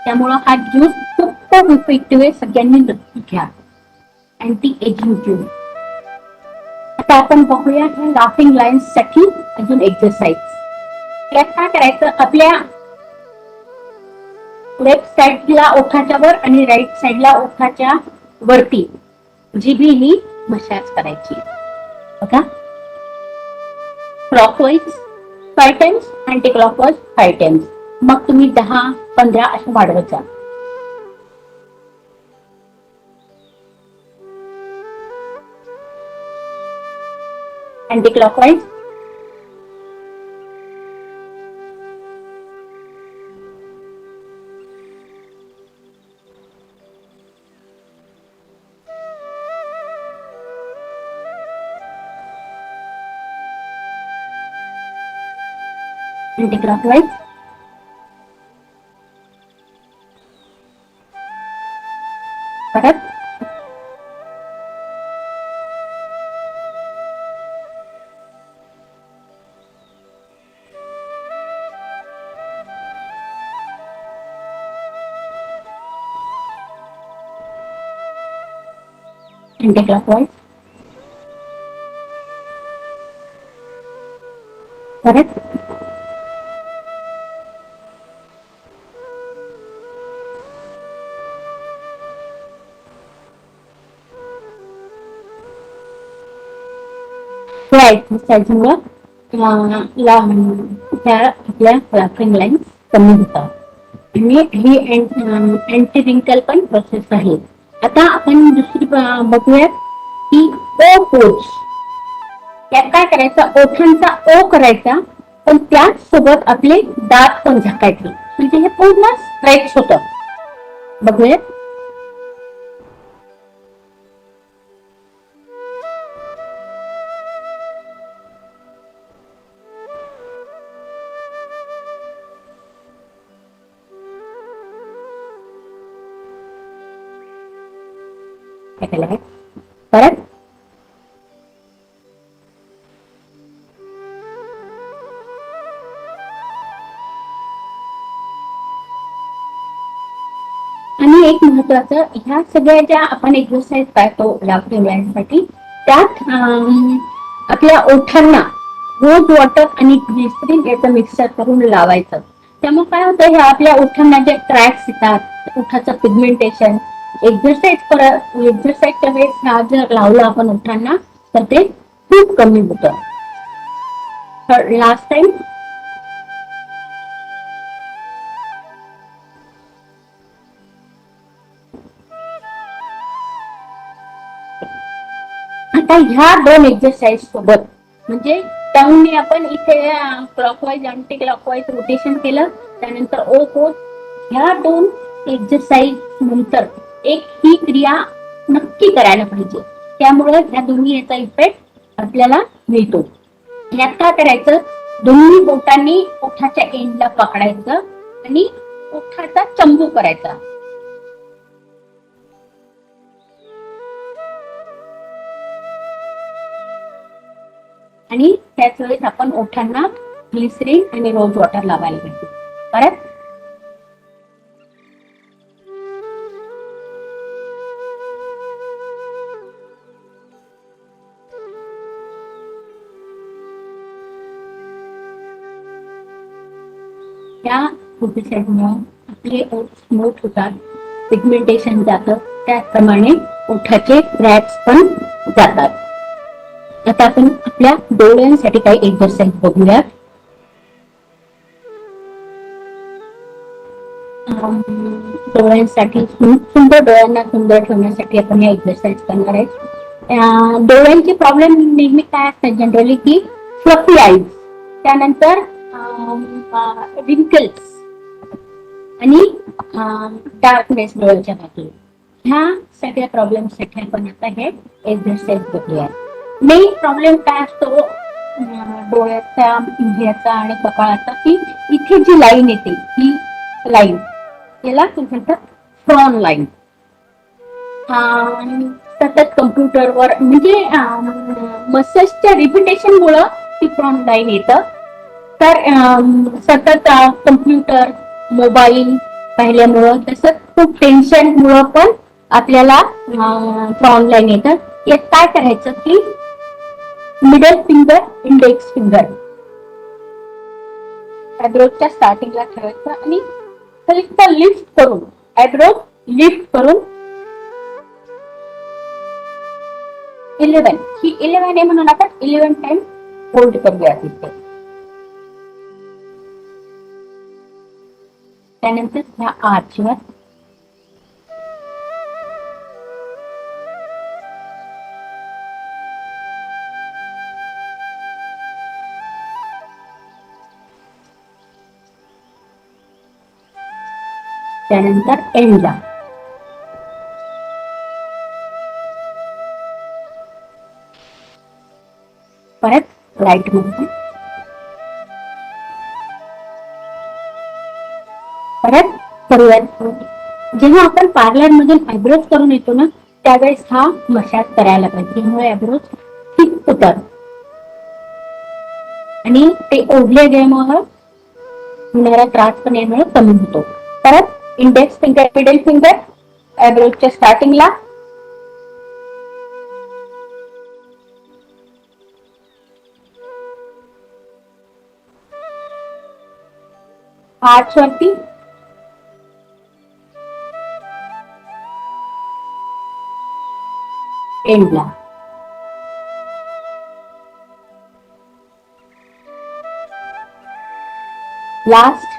त्यामुळं हा ज्यूस खूप इफेक्टिव्ह आहे. सगळ्यांनी नक्की घ्या अँटी एजिंग ज्यूस. आता आपण बघूया ह्या लाफिंग लाईन्स साठी अजून एक्सरसाइज. यात काय करायचं, आपल्या लेफ्ट साईडला ओठाच्या वर आणि राईट साईडला ओठाच्या वरती जिभेनी मसाज करायची. बघा, clockwise 5 times, anti clockwise 5 times. मग तुम्ही 10-15 असं वाढवत जा. अँटी क्लॉकवाईज अँटी-क्लॉकवाईज परत अँटी-क्लॉकवाईज परत एक्सरसाइजमुळे आपल्या लाफिंग लाईन कमी होतात आणि ही अँटी रिंकल पण प्रोसेस आहे. आता आपण दुसरी बघूयात की ओ पोज. त्यात काय करायचं, ओठांचा ओ करायचा, पण त्याचसोबत आपले दात पण झाकायचे, म्हणजे हे पूर्ण स्ट्रेच होतं. बघूया. परत आणि एक महत्वाचं, ह्या सगळ्या ज्या आपण एक्सरसाइज करतो लाभ ठेवण्यासाठी, त्यात आपल्या ओठांना रोज वॉटर आणि ग्लिसरीन याचं मिक्सर करून लावायचं. त्यामुळे काय होतं, ह्या आपल्या ओठांना जे क्रॅक्स येतात, ओठाचं पिगमेंटेशन, एक्सरसाइजच्या वेळेस हा जर लावला आपण ओठांना तर ते खूप कमी होतं. तर लास्ट टाइम आता ह्या दोन एक्सरसाइज सोबत, म्हणजे टंगने आपण इथे क्लॉकवाईज अँटी क्लॉकवाईज रोटेशन केलं, त्यानंतर ओ पोज, ह्या दोन एक्सरसाइज नंतर एक ही क्रिया नक्की करायला पाहिजे. त्यामुळे ह्या दोन्ही याचा इफेक्ट आपल्याला मिळतो. यात काय करायचं, दोन्ही बोटांनी ओठाच्या एंडला पकडायचं आणि ओठाचा चंबू करायचा. आणि त्याच वेळेस आपण ओठांना ग्लिसरीन आणि रोज वॉटर लावायला पाहिजे. परत त्या एक्सरसाइजमुळे आपले ओठ स्मूथ होतात, पिगमेंटेशन जातं, त्याचप्रमाणे ओठाचे क्रॅक्स पण जातात. आता आपण आपल्या डोळ्यांसाठी काही एक्सरसाइज बघूया. डोळ्यांसाठी सुंदर, डोळ्यांना सुंदर ठेवण्यासाठी आपण हे एक्सरसाइज करणार आहे. डोळ्यांचे प्रॉब्लेम नेहमी काय असतात जनरली, की फ्लफी आईज, त्यानंतर रिंकल्स आणि डार्कनेस डोळ्याच्या बाजूला, ह्या सगळ्या प्रॉब्लेम साठी आपण आता हे एक्सरसाइज बघूया. मेन प्रॉब्लेम काय असतो डोळ्याचा, इंडियाचा आणि कपाळाचा, की इथे जी लाईन येते, ही लाईन याला म्हणतात फ्रॉन लाईन. सतत कम्प्युटरवर, म्हणजे मसल्सच्या रिपिटेशन मुळे ती फ्रॉन लाईन येतं. तर सतत कम्प्युटर, मोबाईल पाहिल्यामुळं, तसंच खूप टेन्शन मुळे पण आपल्याला फ्रॉन लाईन येतं. यात काय करायचं, की मिडल फिंगर, इंडेक्स फिंगर ॲब्रोच्या स्टार्टिंगला ठेवायचं आणि हलक लिफ्ट करून, ॲब्रो लिफ्ट करून 11, ही 11 आहे म्हणून आपण 11 टाइम होल्ड करूया तिथे. त्यानंतर ह्या आर्चवर त्यानंतर एंडला. परत राईट मध्ये, परत करूयात. जेव्हा आपण पार्लर मधून आयब्रोज करून येतो ना, त्यावेळेस हा मसाज करायला पाहिजे, त्यामुळे आयब्रोज ठीक होतात आणि ते ओढले गेल्यामुळे होणारा त्रास पण यामुळे कमी होतो. परत इंडेक्स फिंगर, मिडल फिंगर आयब्रोजच्या स्टार्टिंगला, आर्च वरती, एंडला. लास्ट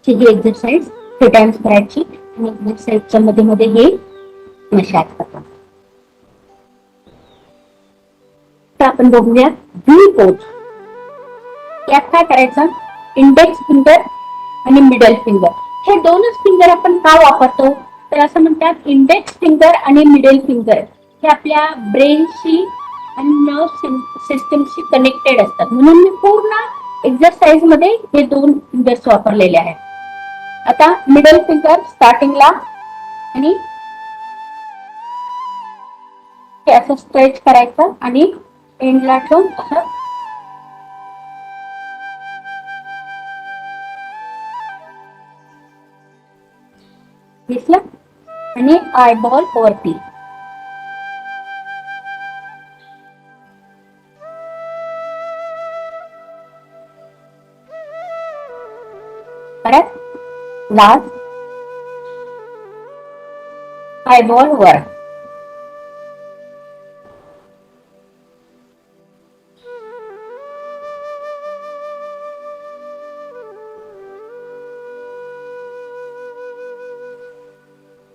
ही एक्सरसाइज 3 टाइम्स करायची आणि एक्सरसाइजच्या मध्ये मध्ये हे मशाज करतात. तर आपण बघूया व्ही पोज. यात काय करायचं, इंडेक्स फिंगर आणि मिडल फिंगर हे दोनच फिंगर आपण का वापरतो, तर असं म्हणतात इंडेक्स फिंगर आणि मिडल फिंगर हे आपल्या ब्रेनशी आणि नर्व सिस्टमशी कनेक्टेड असतात, म्हणून मी पूर्ण एक्सरसाइज मध्ये हे दोन फिंगर्स वापरलेले आहेत. आता मिडल फिंगर स्टार्टिंगला आणि हे असं स्ट्रेच करायचं आणि एंडला ठेवून असं दिसलं आणि आयबॉल वरती. परत लास्ट आयबॉल वर.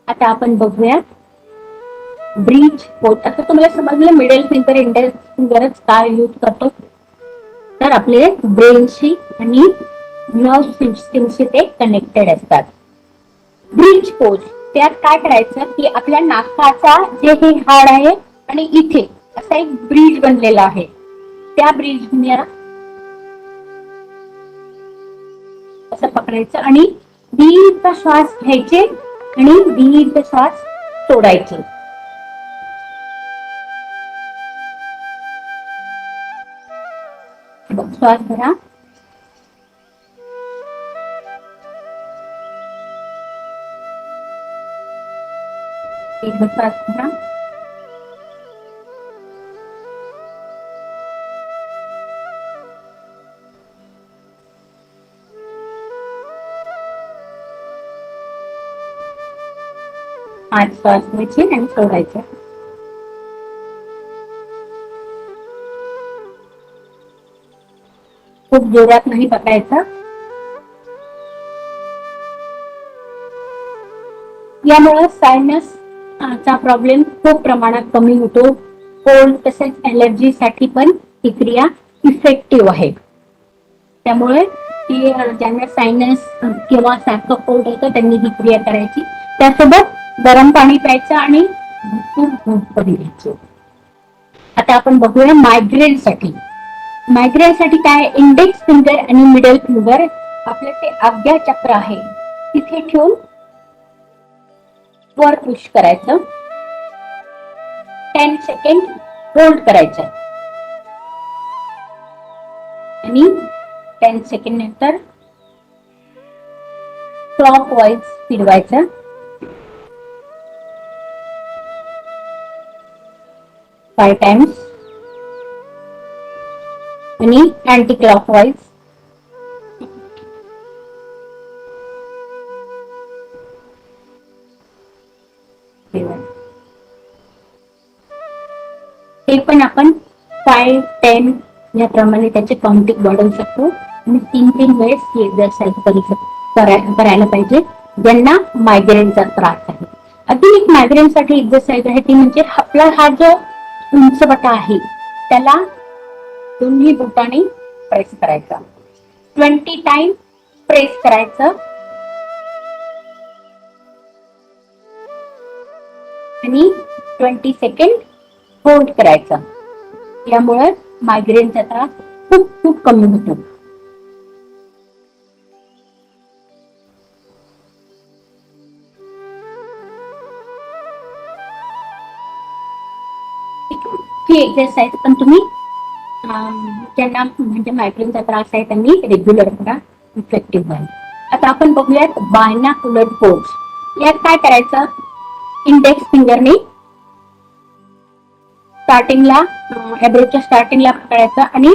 आता आपण बघूया ब्रिज पोज. आता तुम्हाला समजलं मिडल फिंगर इंडेक्स फिंगरच काय यूज करतो, तर आपले ब्रेनशी आणि नर्व सिस्टमशी ते कनेक्टेड असतात. ब्रिज पोज त्यात काय करायचं की आपल्या नाकाचा जे हे हाड आहे आणि इथे असा एक ब्रिज बनलेला आहे, त्या ब्रिज असं पकडायचं आणि दीर्घ श्वास घ्यायचे आणि दीर्घ श्वास सोडायचे. श्वास भरा, दीर्घ श्वास भरा, आत श्वास घ्यायचे आणि सोडायचे. खूप जोरात नाही पकडायचं. यामुळे सायनस चा प्रॉब्लेम खूप प्रमाणात कमी होतो. कोल्ड तसेच एलर्जी साठी पण ही क्रिया इफेक्टिव्ह आहे. त्यामुळे ती ज्यांना सायनस किंवा सारखं कोल्ड होतं त्यांनी ही क्रिया करायची. त्यासोबत गरम पाणी प्यायचं आणि भरपूर दूध पण घ्यायचं. आता आपण बघूया मायग्रेन साठी. मायग्रेन साठी काय, इंडेक्स फिंगर आणि मिडल फिंगर आपलं ते आज्ञा चक्र आहे तिथे ठेवून वर पुश करायचं, 10 सेकंड होल्ड करायचं आणि 10 सेकंड नंतर क्लॉक वाईज फिरवायचं. 5 टाइम्स आणि अँटी क्लॉकवाईज. हे पण आपण 5, 10 याप्रमाणे त्याचे काउंटिंग वाढवू शकतो आणि 3 वेळेस ही एक्सरसाइज करायला पाहिजे ज्यांना मायग्रेनचा त्रास आहे. अजून एक मायग्रेन साठी एक्सरसाइज आहे ती म्हणजे आपला हा जो उंचवटा आहे त्याला दोन्ही बोटाने प्रेस करायचा. 20 टाइम प्रेस करायचं आणि 20 सेकंड होल्ड करायचं. यामुळे मायग्रेनचा त्रास खूप खूप कमी होतो. ही एक्सरसाइज पण तुम्ही ज्यांना म्हणजे मायग्रेनचा त्रास आहे त्यांनी रेग्युलर करा, इफेक्टिव्ह आहे. आता आपण बघूयात बायनॉक्युलर पोज. यात काय करायचं, इंडेक्स फिंगरने स्टार्टिंगला एब्रोच्या स्टार्टिंगला पकडायचं आणि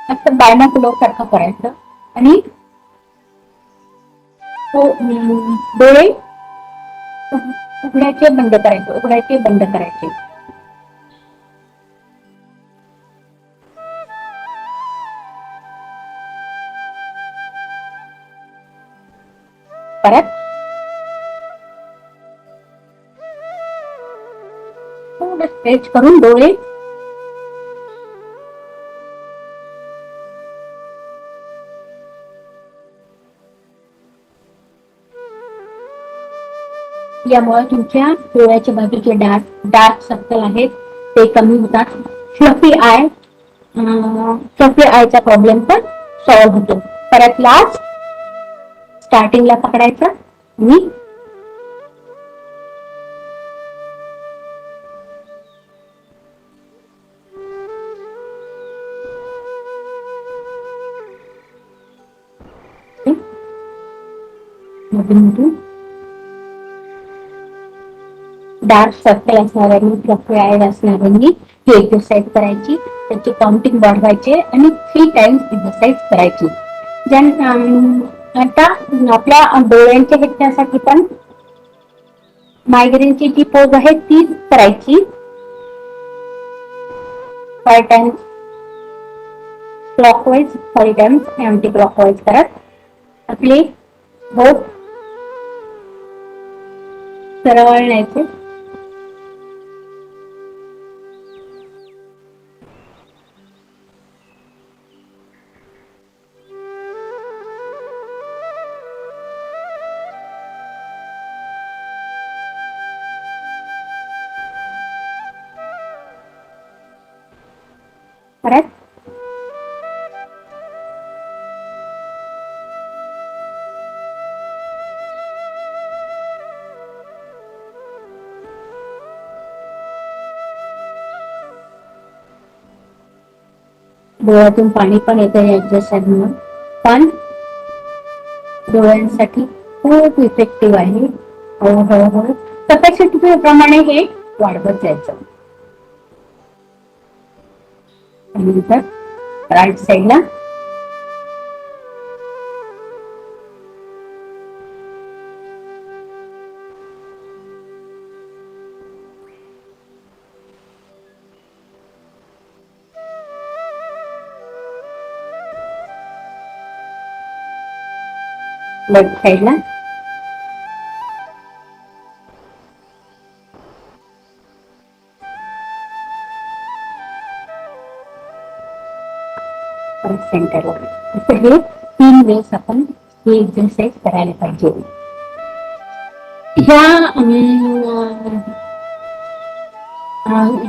असं बायनॉक्युलर सारखं करायचं आणि डोळे उघडायचे बंद करायचे, उघडायचे बंद करायचे. परत थोडं स्ट्रेच करून डोळे यामुळे तुमच्या डोळ्याच्या बाजूचे डार्क सर्कल आहेत ते कमी होतात. फ्लफी आयचा प्रॉब्लेम पण सॉल्व्ह होतो. परत लास्ट स्टार्टिंगला पकडायचं आणि डार्क सर्कल असणाऱ्यांनी फ्लफी आय असणाऱ्यांनी ही एक्सरसाइज करायची, त्याची काउंटिंग वाढवायचे आणि 3 टाइम्स एक्सरसाइज करायची. आता आपल्या डोळ्यांच्या ह्याच्यासाठी पण मायग्रेनची जी पोज आहे ती करायची. 5 times clockwise, 5 times anti clockwise करत आपले बोट सरळ न्यायचे. परत डोळ्यातून पाणी पण येतं या एक्सरसाइज म्हणून, पण डोळ्यांसाठी खूप इफेक्टिव्ह आहे. हळूहळू कॅपॅसिटी प्रमाणे हे वाढवत जायचं. नंतर राईट साईडला लेफ्ट साईडला सेंटरला. असं हे 3 वेळेस आपण ही एक्सरसाइज करायला पाहिजे.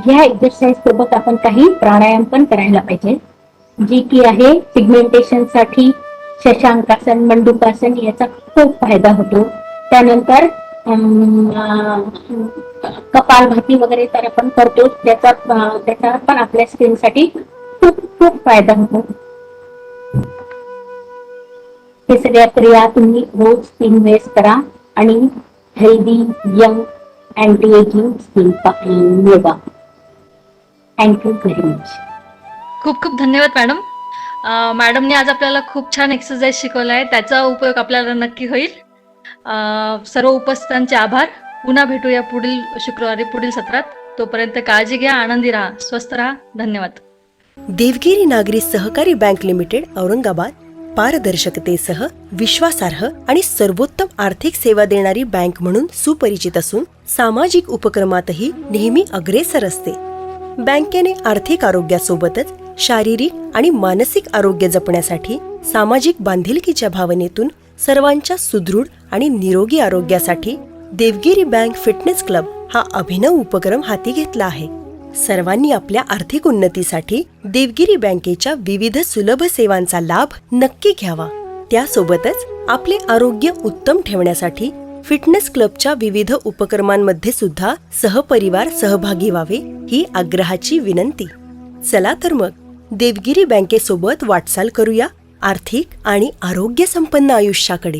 ह्या एक्सरसाइज सोबत आपण काही प्राणायाम पण करायला पाहिजे, जी की आहे पिगमेंटेशन साठी शशांकासन, मंडूकासन याचा खूप फायदा होतो. त्यानंतर कपालभाती वगैरे तर आपण करतो, त्याचा पण आपल्या स्किन साठी खूप खूप फायदा होतो. हे सगळ्या क्रिया तुम्ही रोज 3 वेळेस करा आणि healthy young anti ageing skin मिळवा. Thank you very much. खूप खूप धन्यवाद मॅडम. मॅडमने आज आपल्याला खूप छान एक्सरसाइज शिकवला आहे, त्याचा उपयोग आपल्याला नक्की होईल. सर्व उपस्थितांचे आभार. पुन्हा भेटूया पुढील शुक्रवारी पुढील सत्रात. तोपर्यंत काळजी घ्या, आनंदी राहा, स्वस्थ राहा. धन्यवाद. देवगिरी नागरी सहकारी बँक लिमिटेड औरंगाबाद पारदर्शकतेसह विश्वासार्ह आणि सर्वोत्तम आर्थिक सेवा देणारी बँक म्हणून सुपरिचित असून सामाजिक उपक्रमातही नेहमी अग्रेसर असते. बँकेने आर्थिक आरोग्यासोबतच शारीरिक आणि मानसिक आरोग्य जपण्यासाठी सामाजिक बांधिलकीच्या भावनेतून सर्वांच्या सुदृढ आणि निरोगी आरोग्यासाठी देवगिरी बँक फिटनेस क्लब हा अभिनव उपक्रम हाती घेतला आहे. सर्वांनी आपल्या आर्थिक उन्नतीसाठी देवगिरी बँकेच्या विविध सुलभ सेवांचा लाभ नक्की घ्यावा. त्यासोबतच आपले आरोग्य उत्तम ठेवण्यासाठी फिटनेस क्लबच्या विविध उपक्रमांमध्ये सुद्धा सहपरिवार सहभागी व्हावे ही आग्रहाची विनंती. चला तर मग देवगिरी बँकेसोबत वाटचाल करूया आर्थिक आणि आरोग्य संपन्न आयुष्याकडे.